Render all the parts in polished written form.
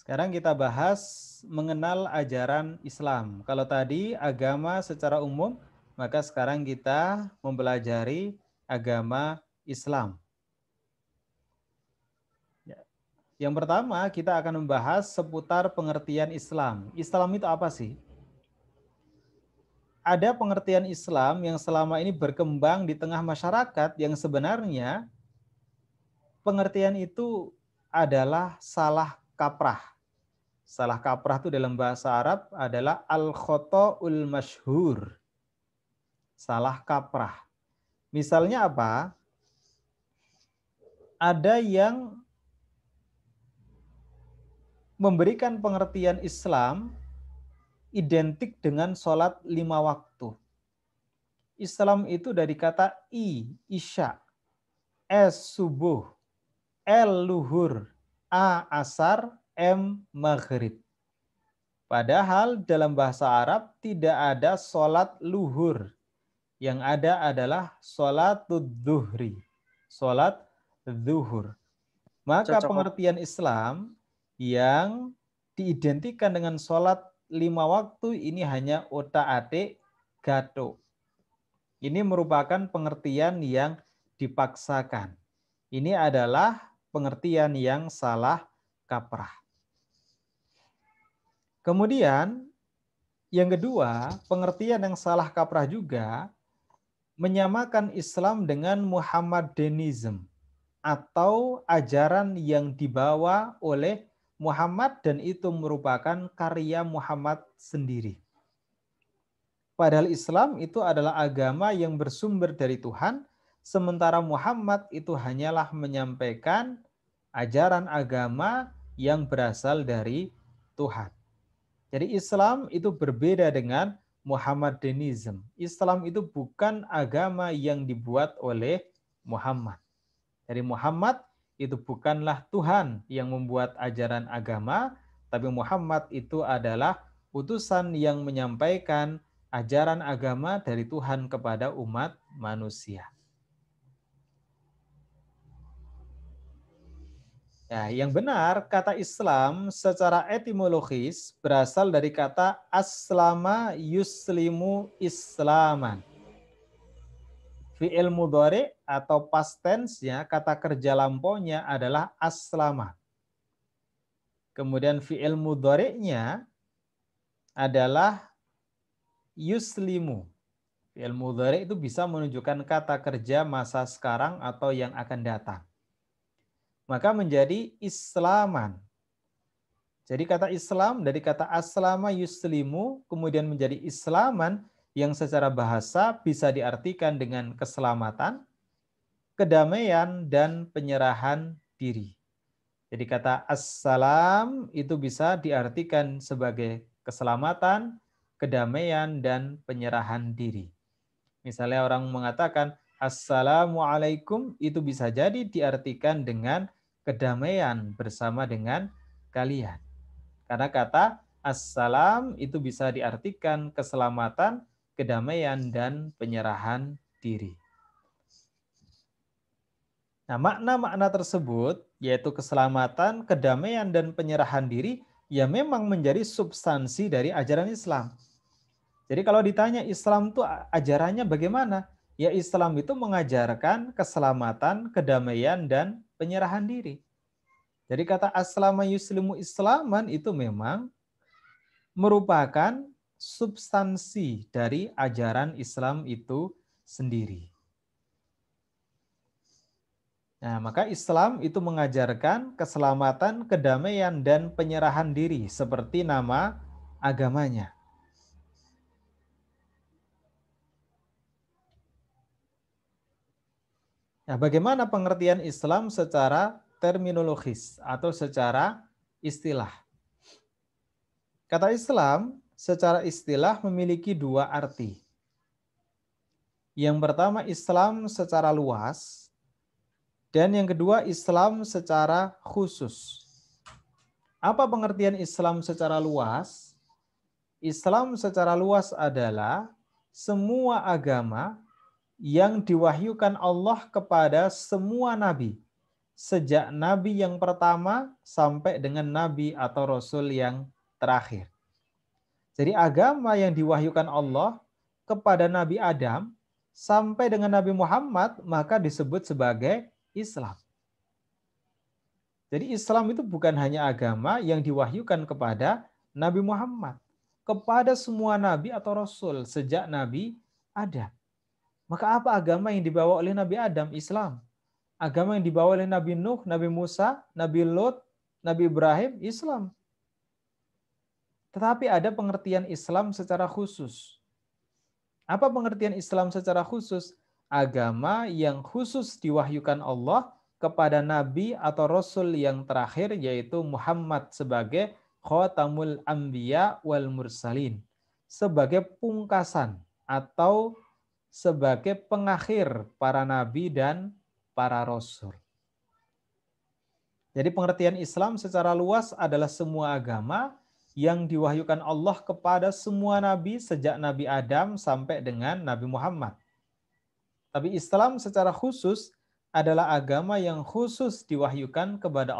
Sekarang kita bahas mengenal ajaran Islam. Kalau tadi agama secara umum, maka sekarang kita mempelajari agama Islam. Ya. Yang pertama, kita akan membahas seputar pengertian Islam. Islam itu apa sih? Ada pengertian Islam yang selama ini berkembang di tengah masyarakat yang sebenarnya pengertian itu adalah salah kaprah. Salah kaprah itu dalam bahasa Arab adalah al-khoto'ul masyhur. Salah kaprah. Misalnya apa? Ada yang memberikan pengertian Islam identik dengan sholat 5 waktu. Islam itu dari kata isya, subuh, luhur, asar, maghrib. Padahal dalam bahasa Arab tidak ada sholat luhur. Yang ada adalah sholatud zuhri. Sholat zuhur. Maka Cocok. pengertian Islam yang diidentikan dengan sholat 5 waktu ini hanya otak-atik gato. Ini merupakan pengertian yang dipaksakan. Ini adalah pengertian yang salah kaprah. Kemudian yang kedua, pengertian yang salah kaprah juga menyamakan Islam dengan Muhammadenism atau ajaran yang dibawa oleh Muhammad dan itu merupakan karya Muhammad sendiri. Padahal Islam itu adalah agama yang bersumber dari Tuhan, sementara Muhammad itu hanyalah menyampaikan ajaran agama yang berasal dari Tuhan. Jadi Islam itu berbeda dengan Muhammadenism. Islam itu bukan agama yang dibuat oleh Muhammad. Jadi Muhammad itu bukanlah Tuhan yang membuat ajaran agama, tapi Muhammad itu adalah utusan yang menyampaikan ajaran agama dari Tuhan kepada umat manusia. Ya, yang benar kata Islam secara etimologis berasal dari kata aslama yuslimu islaman. Fi'il mudhari atau past tense-nya, kata kerja lampaunya adalah aslama. Kemudian fi'il mudhari-nya adalah yuslimu. Fi'il mudhari itu bisa menunjukkan kata kerja masa sekarang atau yang akan datang. Maka menjadi islaman. Jadi kata Islam dari kata aslama yuslimu kemudian menjadi islaman yang secara bahasa bisa diartikan dengan keselamatan, kedamaian, dan penyerahan diri. Jadi kata assalam itu bisa diartikan sebagai keselamatan, kedamaian, dan penyerahan diri. Misalnya orang mengatakan assalamualaikum itu bisa jadi diartikan dengan kedamaian bersama dengan kalian. Karena kata assalam itu bisa diartikan keselamatan, kedamaian, dan penyerahan diri. Nah, makna-makna tersebut, yaitu keselamatan, kedamaian, dan penyerahan diri, ya memang menjadi substansi dari ajaran Islam. Jadi kalau ditanya Islam itu ajarannya bagaimana? Ya Islam itu mengajarkan keselamatan, kedamaian, dan penyerahan diri. Jadi kata aslama yuslimu islaman itu memang merupakan substansi dari ajaran Islam itu sendiri. Nah, maka Islam itu mengajarkan keselamatan, kedamaian, dan penyerahan diri seperti nama agamanya. Nah, bagaimana pengertian Islam secara terminologis atau secara istilah? Kata Islam secara istilah memiliki dua arti. Yang pertama Islam secara luas, dan yang kedua Islam secara khusus. Apa pengertian Islam secara luas? Islam secara luas adalah semua agama yang diwahyukan Allah kepada semua nabi sejak nabi yang pertama sampai dengan nabi atau rasul yang terakhir. Jadi agama yang diwahyukan Allah kepada Nabi Adam sampai dengan Nabi Muhammad maka disebut sebagai Islam. Jadi Islam itu bukan hanya agama yang diwahyukan kepada Nabi Muhammad, kepada semua nabi atau rasul sejak Nabi Adam. Maka apa agama yang dibawa oleh Nabi Adam? Islam. Agama yang dibawa oleh Nabi Nuh, Nabi Musa, Nabi Lot, Nabi Ibrahim, Islam. Tetapi ada pengertian Islam secara khusus. Apa pengertian Islam secara khusus? Agama yang khusus diwahyukan Allah kepada Nabi atau Rasul yang terakhir, yaitu Muhammad sebagai Khatamul Anbiya wal Mursalin. Sebagai pungkasan atau sebagai pengakhir para Nabi dan para Rasul. Jadi pengertian Islam secara luas adalah semua agama yang diwahyukan Allah kepada semua nabi sejak Nabi Adam sampai dengan Nabi Muhammad. Tapi Islam secara khusus adalah agama yang khusus diwahyukan kepada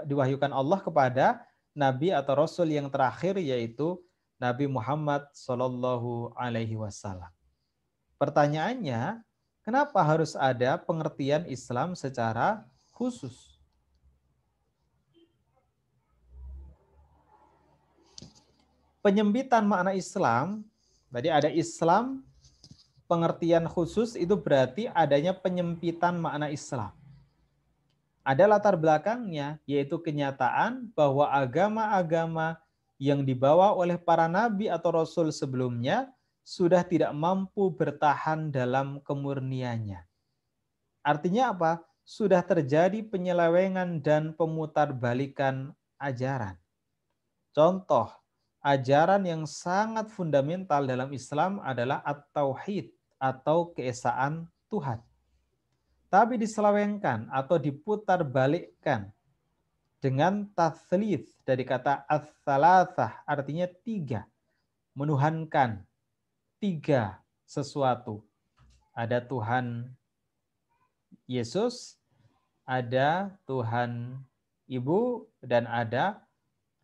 diwahyukan Allah kepada nabi atau rasul yang terakhir, yaitu Nabi Muhammad Shallallahu Alaihi Wasallam. Pertanyaannya, kenapa harus ada pengertian Islam secara khusus? Penyempitan makna Islam, tadi ada Islam, pengertian khusus itu berarti adanya penyempitan makna Islam. Ada latar belakangnya, yaitu kenyataan bahwa agama-agama yang dibawa oleh para nabi atau rasul sebelumnya sudah tidak mampu bertahan dalam kemurniannya. Artinya apa? Sudah terjadi penyelewengan dan pemutarbalikan ajaran. Contoh, ajaran yang sangat fundamental dalam Islam adalah at-tauhid atau keesaan Tuhan. Tapi diselewengkan atau diputarbalikkan dengan tatslits dari kata ats-tsalatsah, artinya tiga, menuhankan tiga sesuatu. Ada Tuhan Yesus, ada Tuhan Ibu, dan ada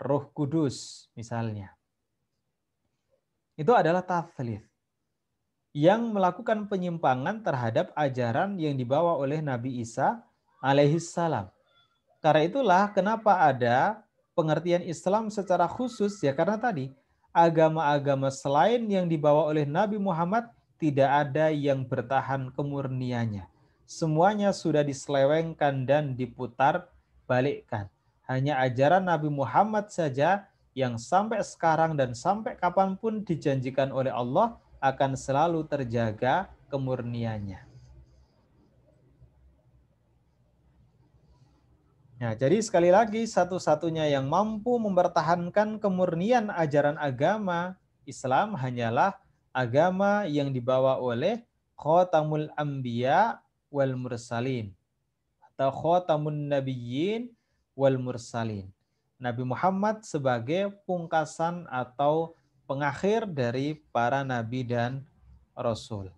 Roh Kudus misalnya. Itu adalah tatslits yang melakukan penyimpangan terhadap ajaran yang dibawa oleh Nabi Isa alaihissalam. Karena itulah kenapa ada pengertian Islam secara khusus, ya karena tadi agama-agama selain yang dibawa oleh Nabi Muhammad tidak ada yang bertahan kemurniannya. Semuanya sudah diselewengkan dan diputar balikkan. Hanya ajaran Nabi Muhammad saja yang sampai sekarang dan sampai kapanpun dijanjikan oleh Allah akan selalu terjaga kemurniannya. Nah, jadi sekali lagi satu-satunya yang mampu mempertahankan kemurnian ajaran agama Islam hanyalah agama yang dibawa oleh Khatamul Anbiya wal Mursalin atau Khatamun Nabiyyin wal Mursalin. Nabi Muhammad sebagai pungkasan atau pengakhir dari para nabi dan rasul.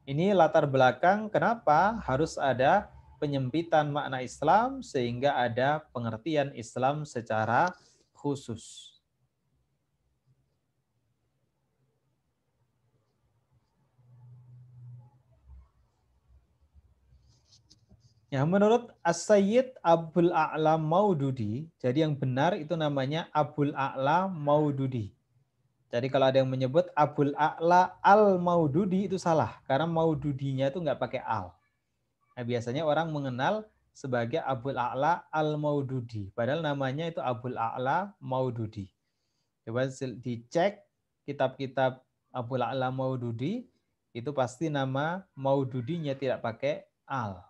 Ini latar belakang kenapa harus ada penyempitan makna Islam sehingga ada pengertian Islam secara khusus. Ya, menurut As-Sayyid Abul A'la Maududi, jadi yang benar itu namanya Abul A'la Maududi. Jadi kalau ada yang menyebut Abul A'la Al-Maududi itu salah, karena Maududinya itu nggak pakai al. Nah, biasanya orang mengenal sebagai Abul A'la Al-Maududi, padahal namanya itu Abul A'la Maududi. Coba dicek kitab-kitab Abul A'la Maududi, itu pasti nama Maududinya tidak pakai al.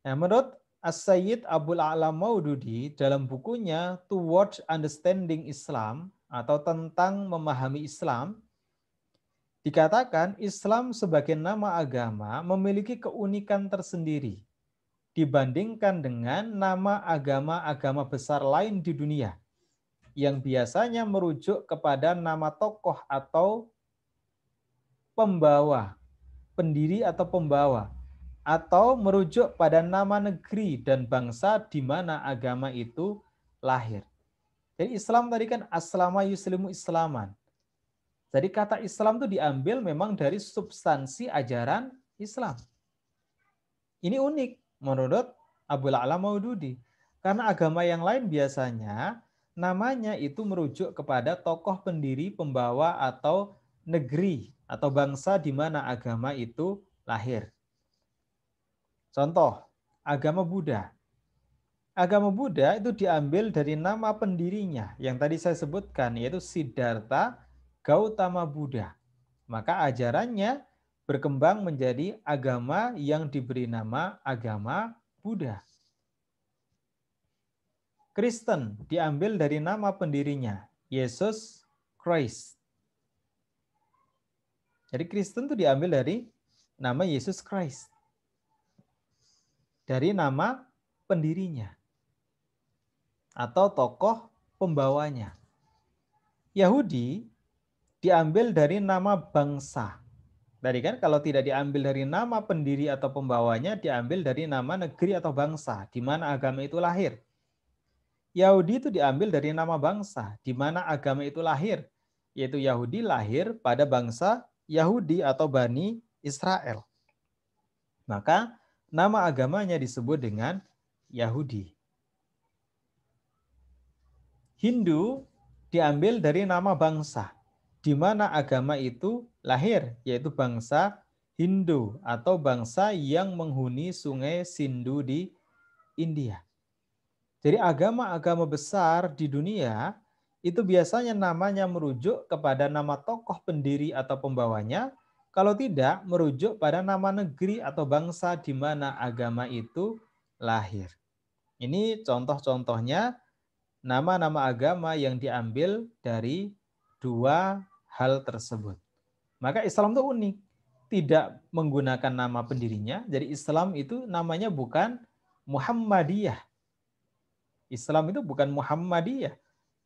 Nah, menurut As-Sayyid Abul A'la Maududi dalam bukunya Towards Understanding Islam atau tentang memahami Islam, dikatakan Islam sebagai nama agama memiliki keunikan tersendiri dibandingkan dengan nama agama-agama besar lain di dunia yang biasanya merujuk kepada nama tokoh atau pembawa, pendiri atau pembawa. atau merujuk pada nama negeri dan bangsa di mana agama itu lahir. Jadi Islam tadi kan aslama yuslimu islaman. Jadi kata Islam itu diambil memang dari substansi ajaran Islam. Ini unik menurut Abul A'la Maududi. Karena agama yang lain biasanya namanya itu merujuk kepada tokoh pendiri, pembawa atau negeri atau bangsa di mana agama itu lahir. Contoh, agama Buddha. Agama Buddha itu diambil dari nama pendirinya yang tadi saya sebutkan, yaitu Siddhartha Gautama Buddha. Maka ajarannya berkembang menjadi agama yang diberi nama agama Buddha. Kristen diambil dari nama pendirinya, Yesus Christ. Jadi Kristen itu diambil dari nama Yesus Christ. Dari nama pendirinya atau tokoh pembawanya. Yahudi diambil dari nama bangsa. Tadi kan kalau tidak diambil dari nama pendiri atau pembawanya, diambil dari nama negeri atau bangsa di mana agama itu lahir. Yahudi itu diambil dari nama bangsa di mana agama itu lahir, yaitu Yahudi lahir pada bangsa Yahudi atau Bani Israel. Maka nama agamanya disebut dengan Yahudi. Hindu diambil dari nama bangsa, di mana agama itu lahir, yaitu bangsa Hindu atau bangsa yang menghuni sungai Sindhu di India. Jadi agama-agama besar di dunia itu biasanya namanya merujuk kepada nama tokoh pendiri atau pembawanya, kalau tidak merujuk pada nama negeri atau bangsa di mana agama itu lahir. Ini contoh-contohnya nama-nama agama yang diambil dari dua hal tersebut. Maka Islam itu unik, tidak menggunakan nama pendirinya. Jadi Islam itu namanya bukan Muhammadiyah. Islam itu bukan Muhammadiyah.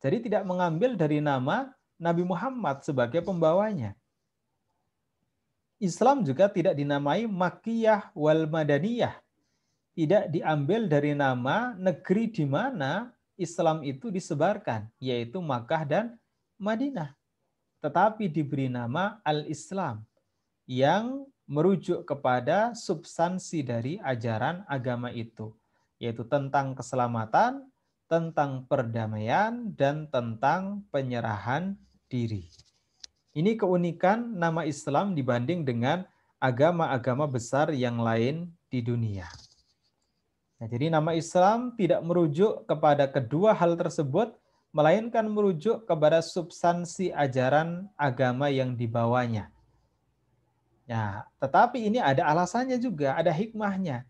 Jadi tidak mengambil dari nama Nabi Muhammad sebagai pembawanya. Islam juga tidak dinamai Makkiyah wal Madaniyah. Tidak diambil dari nama negeri di mana Islam itu disebarkan, yaitu Makkah dan Madinah. Tetapi diberi nama Al-Islam yang merujuk kepada substansi dari ajaran agama itu, yaitu tentang keselamatan, tentang perdamaian, dan tentang penyerahan diri. Ini keunikan nama Islam dibanding dengan agama-agama besar yang lain di dunia. Nah, jadi nama Islam tidak merujuk kepada kedua hal tersebut, melainkan merujuk kepada substansi ajaran agama yang dibawanya. Ya, tetapi ini ada alasannya juga, ada hikmahnya.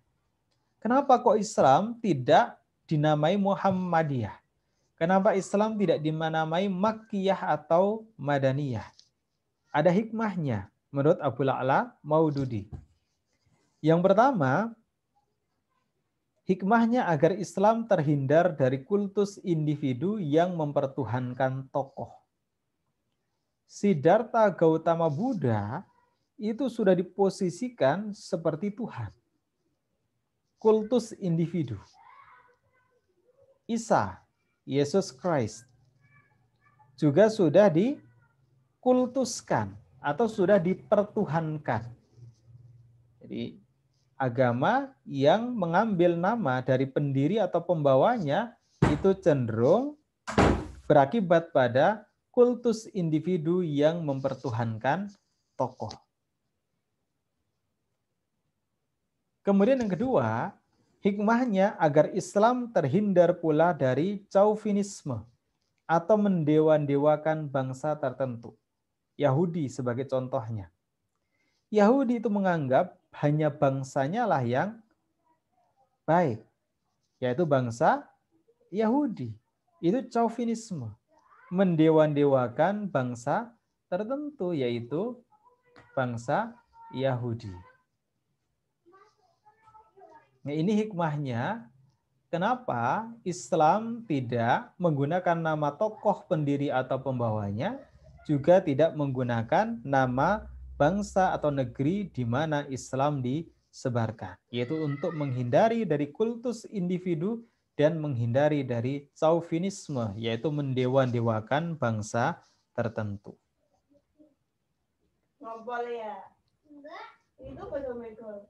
Kenapa kok Islam tidak dinamai Muhammadiyah? Kenapa Islam tidak dinamai Makkiyah atau Madaniyah? Ada hikmahnya menurut Abul A'la Maududi. Yang pertama, hikmahnya agar Islam terhindar dari kultus individu yang mempertuhankan tokoh. Siddhartha Gautama Buddha itu sudah diposisikan seperti Tuhan. Kultus individu. Isa, Yesus Christ, juga sudah dikultuskan atau sudah dipertuhankan. Jadi agama yang mengambil nama dari pendiri atau pembawanya itu cenderung berakibat pada kultus individu yang mempertuhankan tokoh. Kemudian yang kedua, hikmahnya agar Islam terhindar pula dari chauvinisme atau mendewa-dewakan bangsa tertentu. Yahudi sebagai contohnya. Yahudi itu menganggap hanya bangsanya lah yang baik, yaitu bangsa Yahudi. Itu chauvinisme, mendewa-dewakan bangsa tertentu, yaitu bangsa Yahudi. Nah, ini hikmahnya kenapa Islam tidak menggunakan nama tokoh pendiri atau pembawanya, juga tidak menggunakan nama bangsa atau negeri di mana Islam sebarkan, yaitu untuk menghindari dari kultus individu dan menghindari dari chauvinisme, yaitu mendewa-dewakan bangsa tertentu. Nggak boleh ya? Enggak. Itu betul-betul.